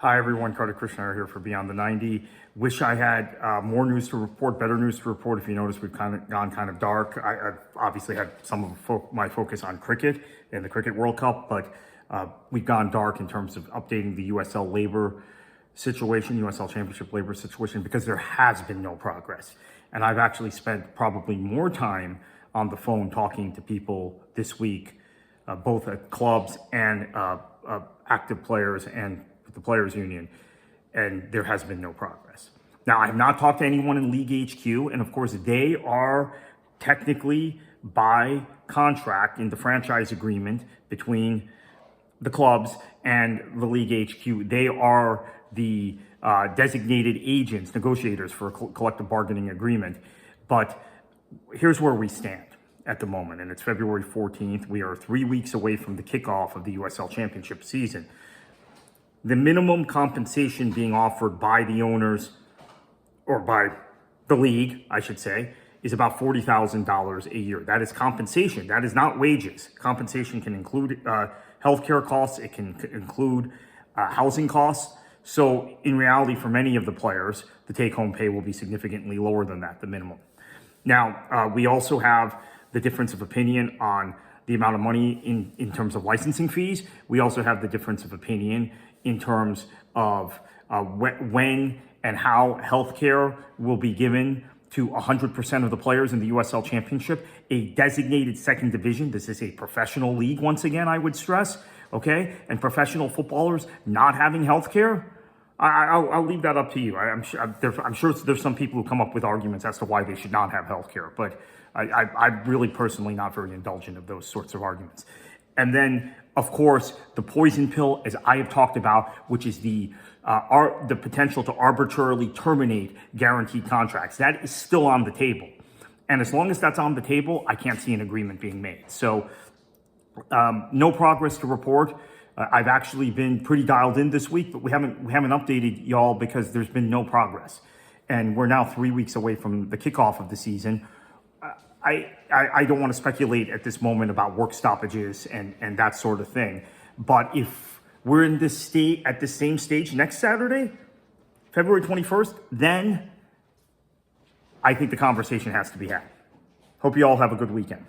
Hi everyone, Carter Krishnar here for Beyond the 90. Wish I had more news to report, better news to report. If you notice, we've gone kind of dark. I've obviously had some of my focus on cricket and the Cricket World Cup, but we've gone dark in terms of updating the USL labor situation, USL Championship labor situation, because there has been no progress. And I've actually spent probably more time on the phone talking to people this week, both at clubs and active players and the Players Union, and there has been no progress. Now, I have not talked to anyone in League HQ, and of course, they are technically by contract in the franchise agreement between the clubs and the League HQ. They are the designated agents, negotiators for a collective bargaining agreement. But here's where we stand at the moment, and it's February 14th. We are 3 weeks away from the kickoff of the USL Championship season. The minimum compensation being offered by the owners, or by the league, I should say, is about $40,000 a year. That is compensation. That is not wages. Compensation can include healthcare costs. It can include housing costs. So in reality, for many of the players, the take-home pay will be significantly lower than that, the minimum. Now, we also have the difference of opinion on the amount of money in terms of licensing fees. We also have the difference of opinion in terms of when and how healthcare will be given to 100% of the players in the USL Championship, a designated second division. This is a professional league, once again, I would stress, okay? And professional footballers not having healthcare, I'll leave that up to you. I'm sure there's some people who come up with arguments as to why they should not have healthcare, but I'm really personally not very indulgent of those sorts of arguments. And then, of course, the poison pill, as I have talked about, which is the potential to arbitrarily terminate guaranteed contracts. That is still on the table. And as long as that's on the table, I can't see an agreement being made. So no progress to report. I've actually been pretty dialed in this week, but we haven't updated y'all because there's been no progress. And we're now 3 weeks away from the kickoff of the season. I don't want to speculate at this moment about work stoppages and that sort of thing. But if we're in this state at the same stage next Saturday, February 21st, then I think the conversation has to be had. Hope you all have a good weekend.